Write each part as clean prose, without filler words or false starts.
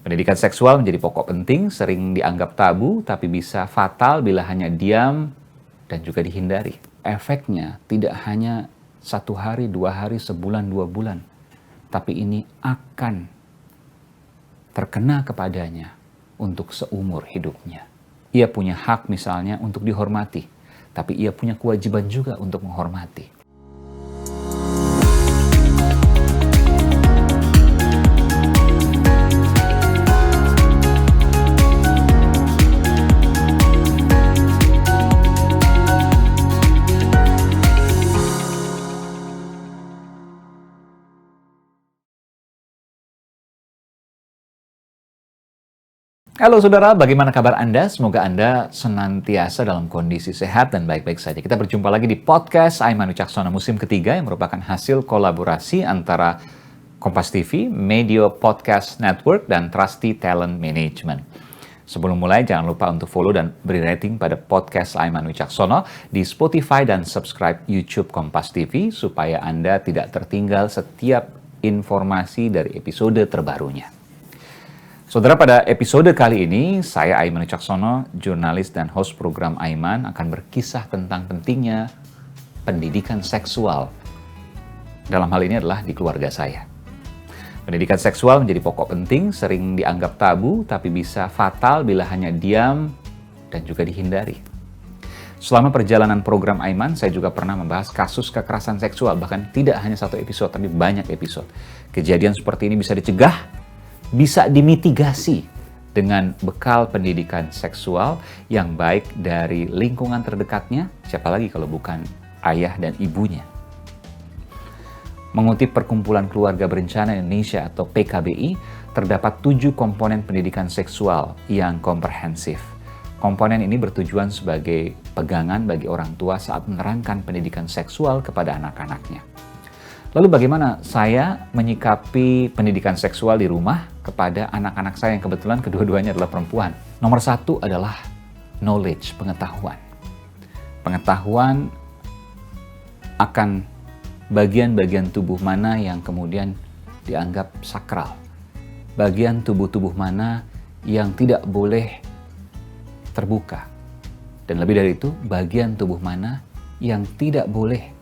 Pendidikan seksual menjadi pokok penting, sering dianggap tabu, tapi bisa fatal bila hanya diam dan juga dihindari. Efeknya tidak hanya 1 hari, 2 hari, sebulan, 2 bulan, tapi ini akan terkena kepadanya untuk seumur hidupnya. Ia punya hak misalnya untuk dihormati, tapi ia punya kewajiban juga untuk menghormati. Halo saudara, bagaimana kabar Anda? Semoga Anda senantiasa dalam kondisi sehat dan baik-baik saja. Kita berjumpa lagi di podcast Aiman Wicaksono musim ketiga yang merupakan hasil kolaborasi antara Kompas TV, Media Podcast Network, dan Trusty Talent Management. Sebelum mulai, jangan lupa untuk follow dan beri rating pada podcast Aiman Wicaksono di Spotify dan subscribe YouTube Kompas TV supaya Anda tidak tertinggal setiap informasi dari episode terbarunya. Saudara, pada episode kali ini, saya Aiman Wicaksono, jurnalis dan host program Aiman, akan berkisah tentang pentingnya pendidikan seksual. Dalam hal ini adalah di keluarga saya. Pendidikan seksual menjadi pokok penting, sering dianggap tabu, tapi bisa fatal bila hanya diam dan juga dihindari. Selama perjalanan program Aiman, saya juga pernah membahas kasus kekerasan seksual, bahkan tidak hanya 1 episode, tapi banyak episode. Kejadian seperti ini bisa dicegah, bisa dimitigasi dengan bekal pendidikan seksual yang baik dari lingkungan terdekatnya, siapa lagi kalau bukan ayah dan ibunya. Mengutip Perkumpulan Keluarga Berencana Indonesia atau PKBI, terdapat 7 komponen pendidikan seksual yang komprehensif. Komponen ini bertujuan sebagai pegangan bagi orang tua saat menerangkan pendidikan seksual kepada anak-anaknya. Lalu bagaimana saya menyikapi pendidikan seksual di rumah kepada anak-anak saya yang kebetulan kedua-duanya adalah perempuan? Nomor 1 adalah knowledge, pengetahuan. Pengetahuan akan bagian-bagian tubuh mana yang kemudian dianggap sakral. Bagian tubuh-tubuh mana yang tidak boleh terbuka. Dan lebih dari itu, bagian tubuh mana yang tidak boleh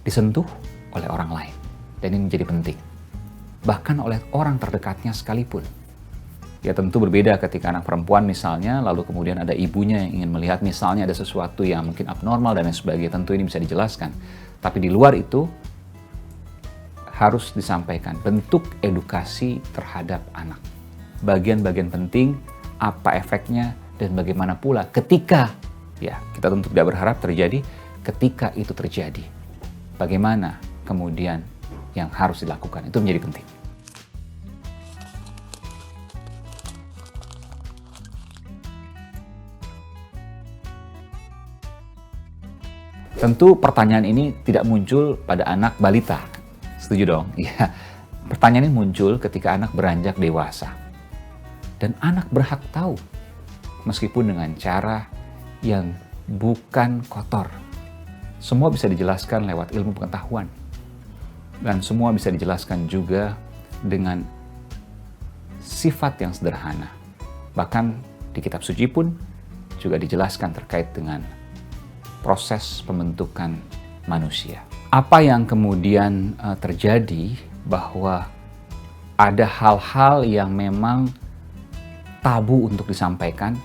disentuh oleh orang lain. Dan ini menjadi penting. Bahkan oleh orang terdekatnya sekalipun. Ya tentu berbeda ketika anak perempuan misalnya, lalu kemudian ada ibunya yang ingin melihat misalnya ada sesuatu yang mungkin abnormal dan lain sebagainya. Tentu ini bisa dijelaskan. Tapi di luar itu harus disampaikan bentuk edukasi terhadap anak. Bagian-bagian penting, apa efeknya, dan bagaimana pula ketika, ya kita tentu tidak berharap terjadi, ketika itu terjadi. Bagaimana kemudian yang harus dilakukan, itu menjadi penting. Tentu pertanyaan ini tidak muncul pada anak balita. Setuju dong? Ya. Pertanyaan ini muncul ketika anak beranjak dewasa. Dan anak berhak tahu, meskipun dengan cara yang bukan kotor. Semua bisa dijelaskan lewat ilmu pengetahuan. Dan semua bisa dijelaskan juga dengan sifat yang sederhana. Bahkan di kitab suci pun juga dijelaskan terkait dengan proses pembentukan manusia. Apa yang kemudian terjadi bahwa ada hal-hal yang memang tabu untuk disampaikan,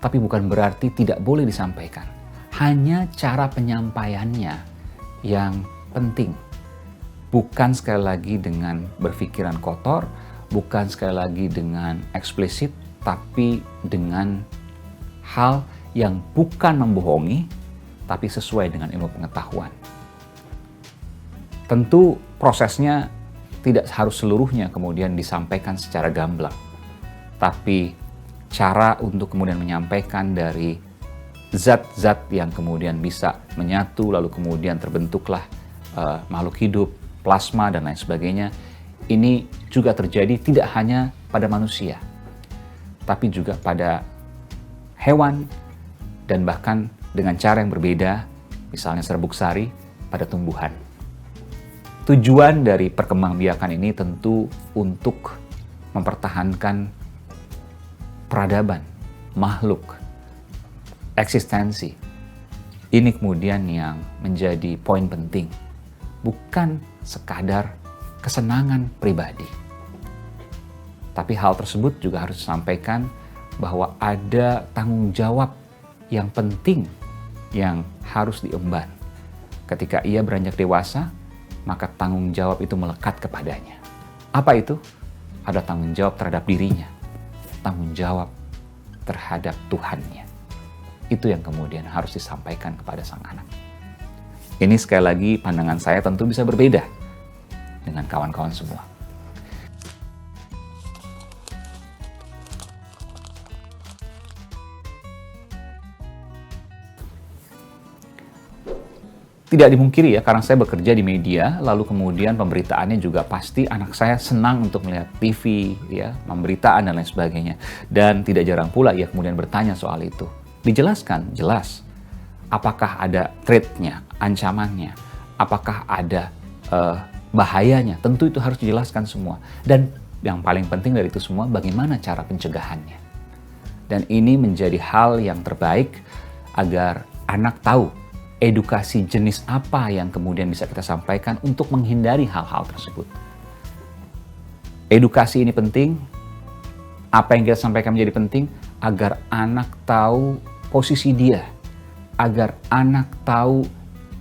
tapi bukan berarti tidak boleh disampaikan. Hanya cara penyampaiannya yang penting. Bukan sekali lagi dengan berpikiran kotor, bukan sekali lagi dengan eksplisit, tapi dengan hal yang bukan membohongi, tapi sesuai dengan ilmu pengetahuan. Tentu prosesnya tidak harus seluruhnya kemudian disampaikan secara gamblang. Tapi cara untuk kemudian menyampaikan dari zat-zat yang kemudian bisa menyatu, lalu kemudian terbentuklah makhluk hidup, plasma, dan lain sebagainya. Ini juga terjadi tidak hanya pada manusia, tapi juga pada hewan, dan bahkan dengan cara yang berbeda, misalnya serbuk sari pada tumbuhan. Tujuan dari perkembangbiakan ini tentu untuk mempertahankan peradaban, makhluk, eksistensi. Ini kemudian yang menjadi poin penting, bukan sekadar kesenangan pribadi. Tapi hal tersebut juga harus disampaikan bahwa ada tanggung jawab yang penting yang harus diemban. Ketika ia beranjak dewasa, maka tanggung jawab itu melekat kepadanya. Apa itu? Ada tanggung jawab terhadap dirinya, tanggung jawab terhadap Tuhannya. Itu yang kemudian harus disampaikan kepada sang anak. Ini sekali lagi pandangan saya tentu bisa berbeda dengan kawan-kawan semua. Tidak dimungkiri ya, karena saya bekerja di media, lalu kemudian pemberitaannya juga pasti anak saya senang untuk melihat TV, ya, pemberitaan dan lain sebagainya. Dan tidak jarang pula ia kemudian bertanya soal itu. Dijelaskan, jelas. Apakah ada threat-nya, ancamannya, apakah ada bahayanya, tentu itu harus dijelaskan semua. Dan yang paling penting dari itu semua, bagaimana cara pencegahannya. Dan ini menjadi hal yang terbaik agar anak tahu edukasi jenis apa yang kemudian bisa kita sampaikan untuk menghindari hal-hal tersebut. Edukasi ini penting. Apa yang kita sampaikan menjadi penting agar anak tahu posisi dia, agar anak tahu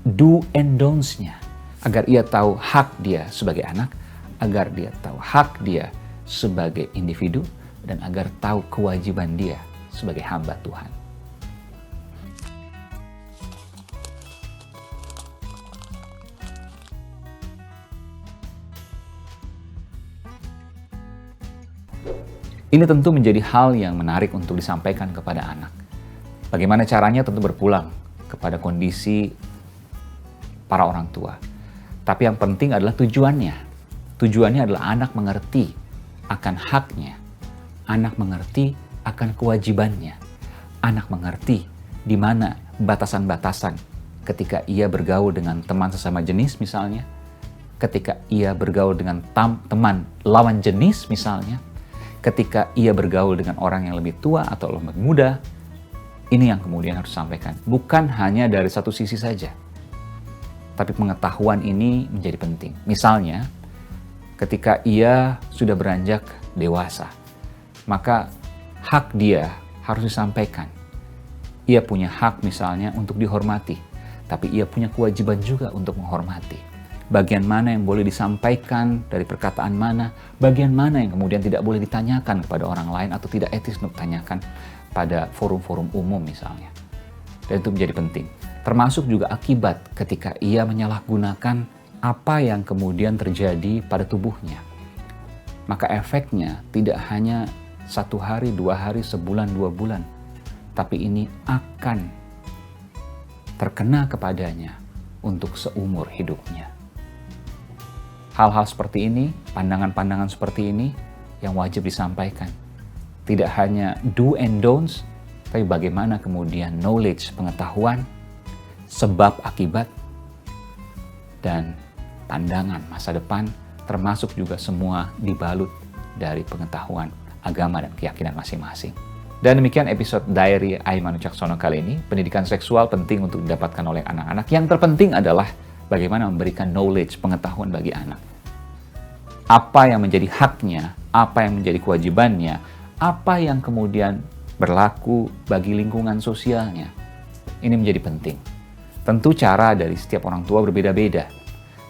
do and don'ts-nya, agar ia tahu hak dia sebagai anak, agar dia tahu hak dia sebagai individu, dan agar tahu kewajiban dia sebagai hamba Tuhan. Ini tentu menjadi hal yang menarik untuk disampaikan kepada anak. Bagaimana caranya? Tentu berpulang kepada kondisi para orang tua. Tapi yang penting adalah tujuannya. Tujuannya adalah anak mengerti akan haknya. Anak mengerti akan kewajibannya. Anak mengerti di mana batasan-batasan ketika ia bergaul dengan teman sesama jenis misalnya. Ketika ia bergaul dengan teman lawan jenis misalnya. Ketika ia bergaul dengan orang yang lebih tua atau lebih muda, ini yang kemudian harus disampaikan. Bukan hanya dari satu sisi saja, tapi pengetahuan ini menjadi penting. Misalnya, ketika ia sudah beranjak dewasa, maka hak dia harus disampaikan. Ia punya hak misalnya untuk dihormati, tapi ia punya kewajiban juga untuk menghormati. Bagian mana yang boleh disampaikan dari perkataan mana, bagian mana yang kemudian tidak boleh ditanyakan kepada orang lain atau tidak etis untuk ditanyakan pada forum-forum umum misalnya. Dan itu menjadi penting. Termasuk juga akibat ketika ia menyalahgunakan apa yang kemudian terjadi pada tubuhnya. Maka efeknya tidak hanya 1 hari, 2 hari, sebulan, 2 bulan. Tapi ini akan terkena kepadanya untuk seumur hidupnya. Hal-hal seperti ini, pandangan-pandangan seperti ini yang wajib disampaikan. Tidak hanya do and don'ts, tapi bagaimana kemudian knowledge, pengetahuan, sebab akibat, dan pandangan masa depan, termasuk juga semua dibalut dari pengetahuan agama dan keyakinan masing-masing. Dan demikian episode Diary Aiman Wicaksono kali ini. Pendidikan seksual penting untuk didapatkan oleh anak-anak. Yang terpenting adalah bagaimana memberikan knowledge, pengetahuan bagi anak. Apa yang menjadi haknya, apa yang menjadi kewajibannya, apa yang kemudian berlaku bagi lingkungan sosialnya. Ini menjadi penting. Tentu cara dari setiap orang tua berbeda-beda.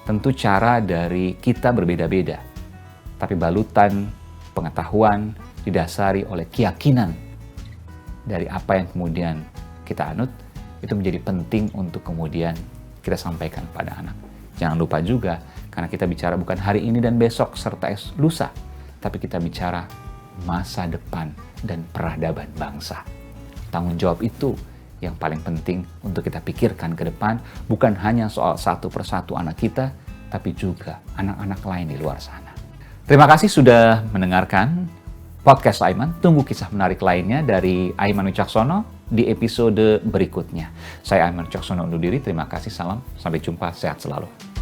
Tentu cara dari kita berbeda-beda. Tapi balutan pengetahuan didasari oleh keyakinan dari apa yang kemudian kita anut, itu menjadi penting untuk kemudian kita sampaikan pada anak. Jangan lupa juga, karena kita bicara bukan hari ini dan besok serta lusa, tapi kita bicara masa depan dan peradaban bangsa. Tanggung jawab itu yang paling penting untuk kita pikirkan ke depan, bukan hanya soal satu persatu anak kita, tapi juga anak-anak lain di luar sana. Terima kasih sudah mendengarkan podcast Aiman. Tunggu kisah menarik lainnya dari Aiman Wicaksono di episode berikutnya. Saya Aiman Wicaksono undur diri. Terima kasih, salam. Sampai jumpa, sehat selalu.